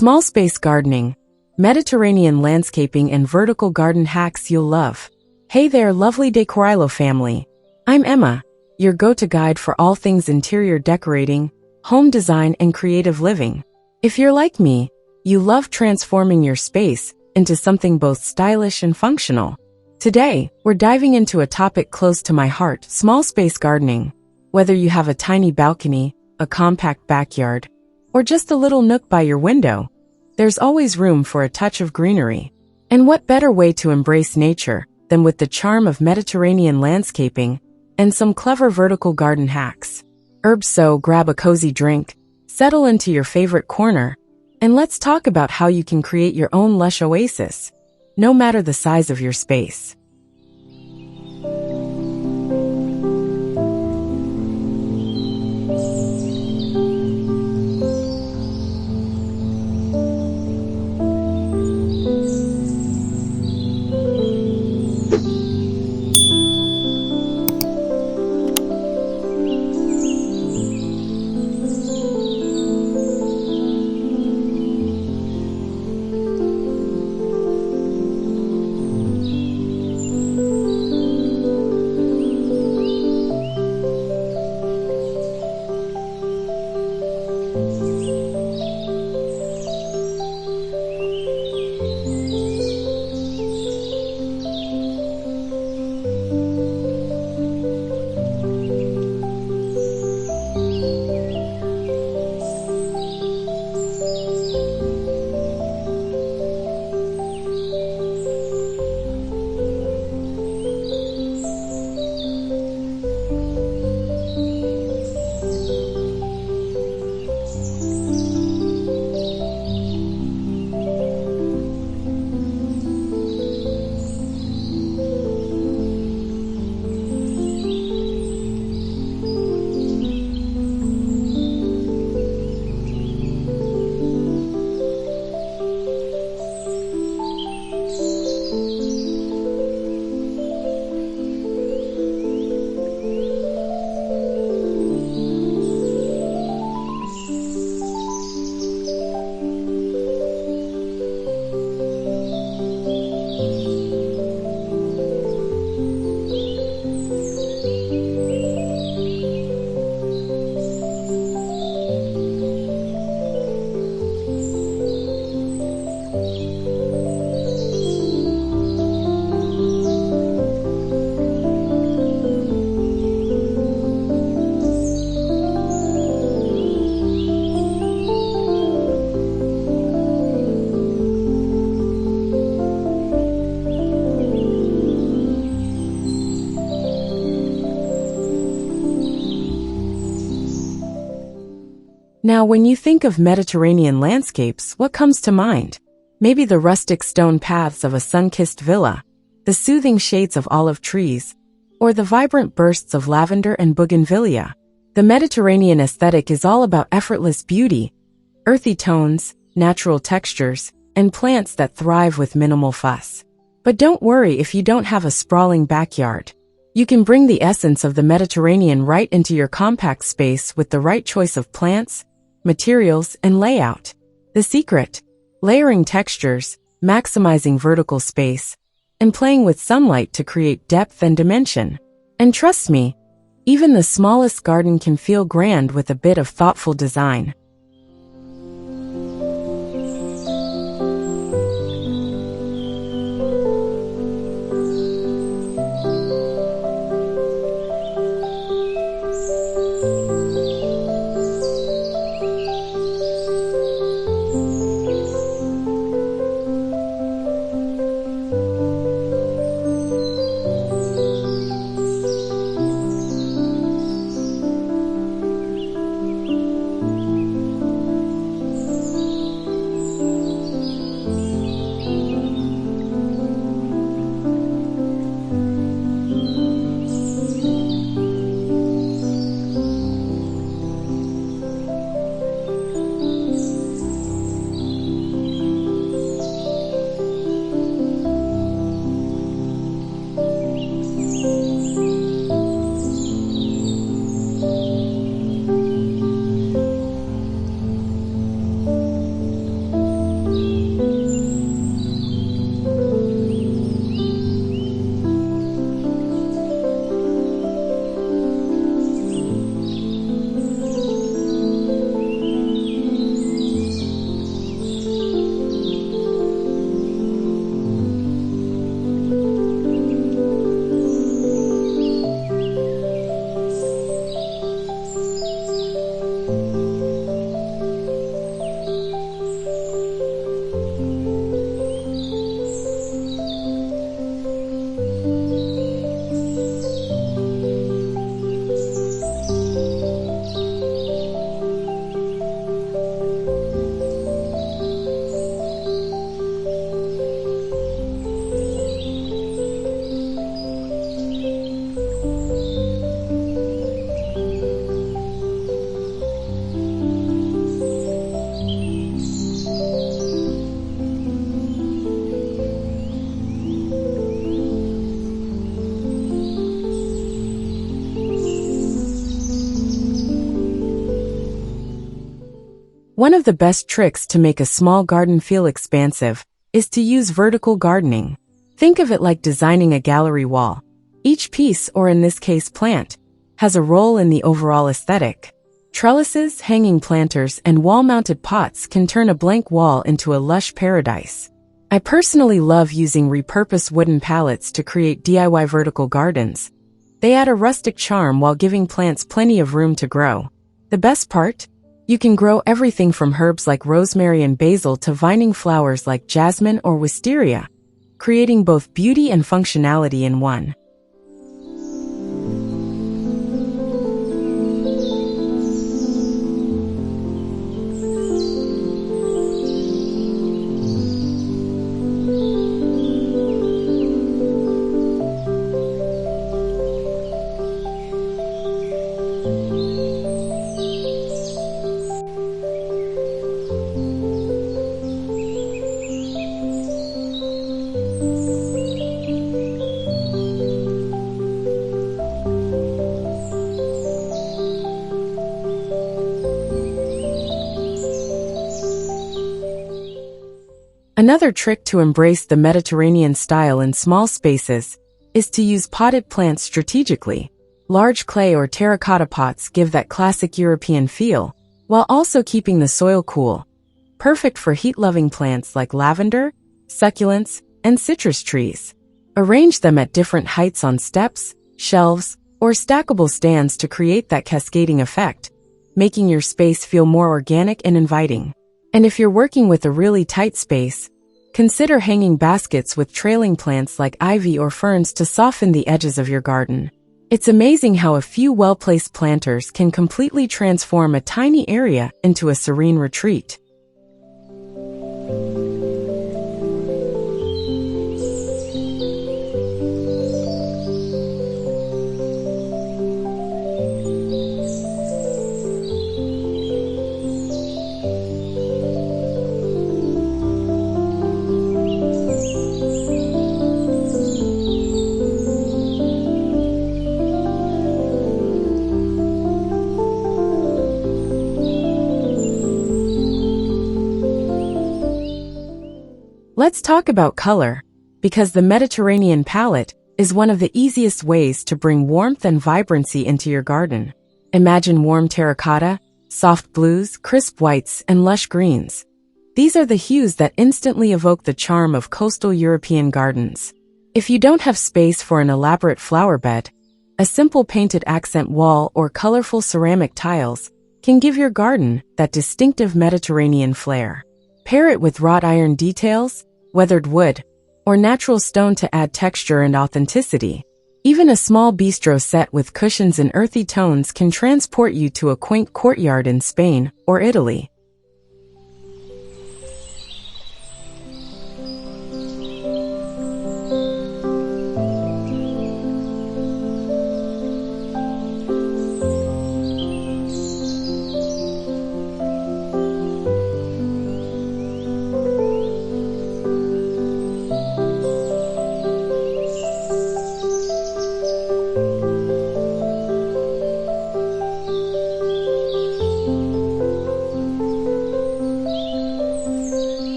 Small space gardening, Mediterranean landscaping and vertical garden hacks you'll love. Hey there, lovely Decorillo family. I'm Emma, your go-to guide for all things interior decorating, home design and creative living. If you're like me, you love transforming your space into something both stylish and functional. Today, we're diving into a topic close to my heart, small space gardening. Whether you have a tiny balcony, a compact backyard, or just a little nook by your window, there's always room for a touch of greenery. And what better way to embrace nature than with the charm of Mediterranean landscaping and some clever vertical garden hacks? So grab a cozy drink, settle into your favorite corner, and let's talk about how you can create your own lush oasis, no matter the size of your space. Now, when you think of Mediterranean landscapes, what comes to mind? Maybe the rustic stone paths of a sun-kissed villa, the soothing shades of olive trees, or the vibrant bursts of lavender and bougainvillea. The Mediterranean aesthetic is all about effortless beauty, earthy tones, natural textures, and plants that thrive with minimal fuss. But don't worry if you don't have a sprawling backyard. You can bring the essence of the Mediterranean right into your compact space with the right choice of plants, materials, and layout. The secret: layering textures, maximizing vertical space, and playing with sunlight to create depth and dimension. And trust me, even the smallest garden can feel grand with a bit of thoughtful design. One of the best tricks to make a small garden feel expansive is to use vertical gardening. Think of it like designing a gallery wall. Each piece, or in this case plant, has a role in the overall aesthetic. Trellises, hanging planters, and wall-mounted pots can turn a blank wall into a lush paradise. I personally love using repurposed wooden pallets to create DIY vertical gardens. They add a rustic charm while giving plants plenty of room to grow. The best part? You can grow everything from herbs like rosemary and basil to vining flowers like jasmine or wisteria, creating both beauty and functionality in one. Another trick to embrace the Mediterranean style in small spaces is to use potted plants strategically. Large clay or terracotta pots give that classic European feel, while also keeping the soil cool. Perfect for heat-loving plants like lavender, succulents, and citrus trees. Arrange them at different heights on steps, shelves, or stackable stands to create that cascading effect, making your space feel more organic and inviting. And if you're working with a really tight space, consider hanging baskets with trailing plants like ivy or ferns to soften the edges of your garden. It's amazing how a few well-placed planters can completely transform a tiny area into a serene retreat. Let's talk about color, because the Mediterranean palette is one of the easiest ways to bring warmth and vibrancy into your garden. Imagine warm terracotta, soft blues, crisp whites, and lush greens. These are the hues that instantly evoke the charm of coastal European gardens. If you don't have space for an elaborate flower bed, a simple painted accent wall or colorful ceramic tiles can give your garden that distinctive Mediterranean flair. Pair it with wrought iron details, weathered wood, or natural stone to add texture and authenticity. Even a small bistro set with cushions and earthy tones can transport you to a quaint courtyard in Spain or Italy.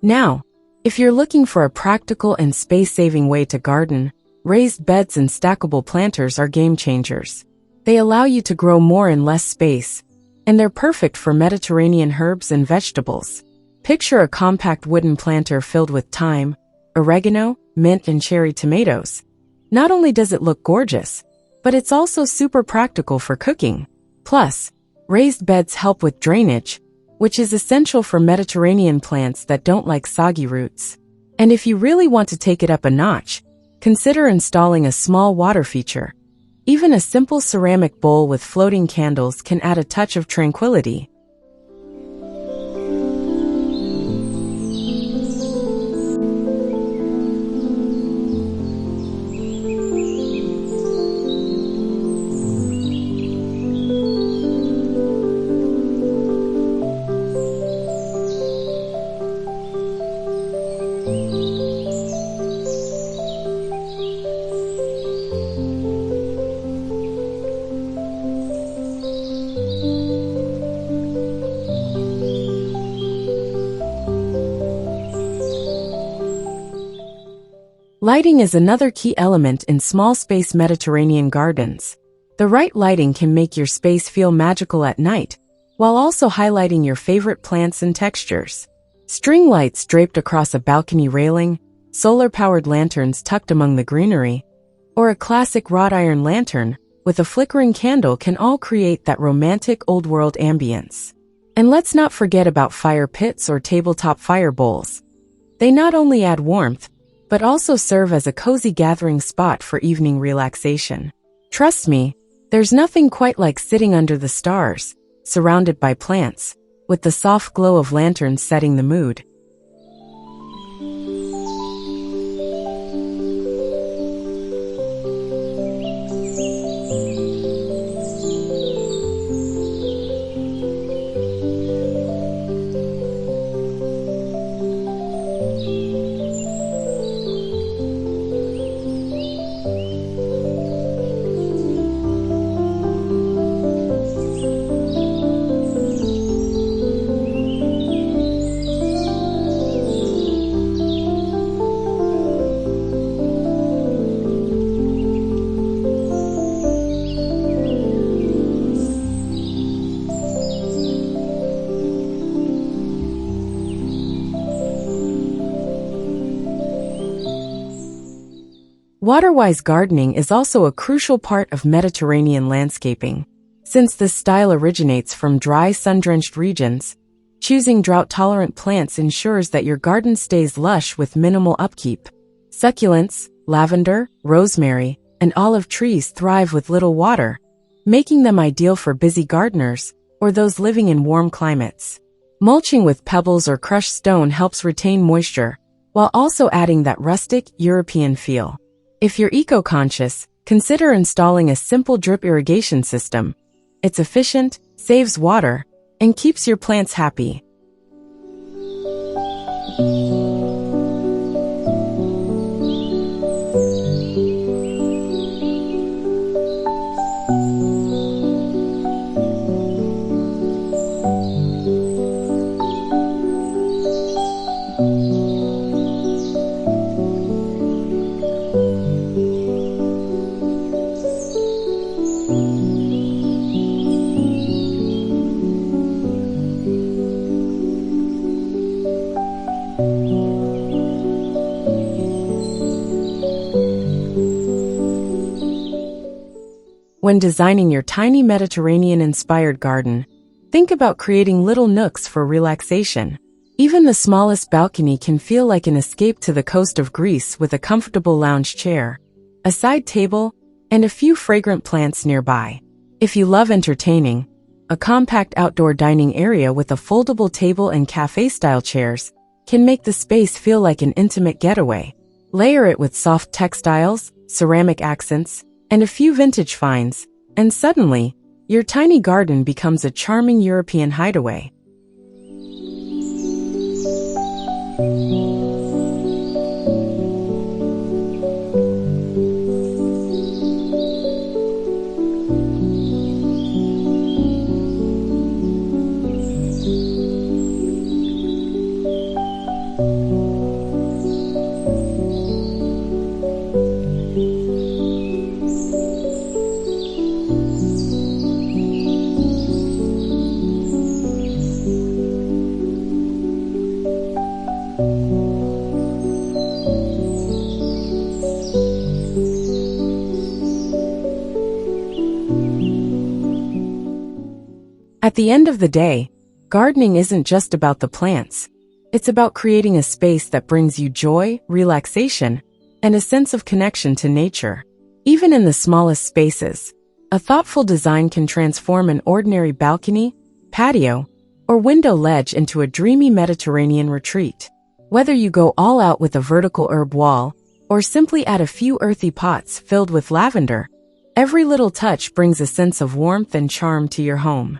Now, if you're looking for a practical and space-saving way to garden, raised beds and stackable planters are game changers. They allow you to grow more in less space, and they're perfect for Mediterranean herbs and vegetables. Picture a compact wooden planter filled with thyme, oregano, mint, and cherry tomatoes. Not only does it look gorgeous, but it's also super practical for cooking. Plus, raised beds help with drainage, which is essential for Mediterranean plants that don't like soggy roots. And if you really want to take it up a notch, consider installing a small water feature. Even a simple ceramic bowl with floating candles can add a touch of tranquility. Lighting is another key element in small-space Mediterranean gardens. The right lighting can make your space feel magical at night, while also highlighting your favorite plants and textures. String lights draped across a balcony railing, solar-powered lanterns tucked among the greenery, or a classic wrought iron lantern with a flickering candle can all create that romantic old-world ambience. And let's not forget about fire pits or tabletop fire bowls. They not only add warmth, but also serve as a cozy gathering spot for evening relaxation. Trust me, there's nothing quite like sitting under the stars, surrounded by plants, with the soft glow of lanterns setting the mood. Water-wise gardening is also a crucial part of Mediterranean landscaping. Since this style originates from dry, sun-drenched regions, choosing drought-tolerant plants ensures that your garden stays lush with minimal upkeep. Succulents, lavender, rosemary, and olive trees thrive with little water, making them ideal for busy gardeners or those living in warm climates. Mulching with pebbles or crushed stone helps retain moisture, while also adding that rustic, European feel. If you're eco-conscious, consider installing a simple drip irrigation system. It's efficient, saves water, and keeps your plants happy. When designing your tiny Mediterranean-inspired garden, think about creating little nooks for relaxation. Even the smallest balcony can feel like an escape to the coast of Greece with a comfortable lounge chair, a side table, and a few fragrant plants nearby. If you love entertaining, a compact outdoor dining area with a foldable table and cafe-style chairs can make the space feel like an intimate getaway. Layer it with soft textiles, ceramic accents, and a few vintage finds, and suddenly, your tiny garden becomes a charming European hideaway. At the end of the day, gardening isn't just about the plants. It's about creating a space that brings you joy, relaxation, and a sense of connection to nature. Even in the smallest spaces, a thoughtful design can transform an ordinary balcony, patio, or window ledge into a dreamy Mediterranean retreat. Whether you go all out with a vertical herb wall, or simply add a few earthy pots filled with lavender, every little touch brings a sense of warmth and charm to your home.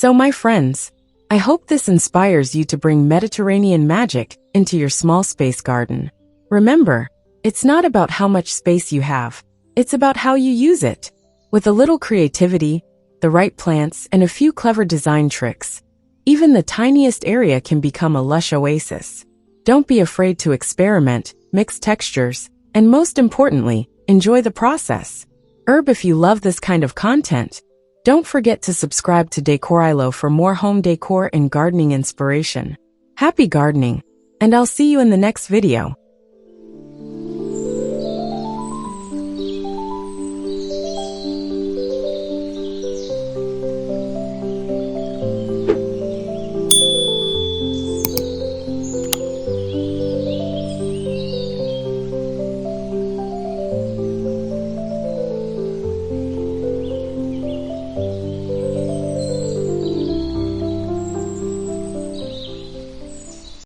So my friends, I hope this inspires you to bring Mediterranean magic into your small space garden. Remember, it's not about how much space you have, it's about how you use it. With a little creativity, the right plants, and a few clever design tricks, even the tiniest area can become a lush oasis. Don't be afraid to experiment, mix textures, and most importantly, enjoy the process. If you love this kind of content, don't forget to subscribe to Decorilo for more home decor and gardening inspiration. Happy gardening, and I'll see you in the next video.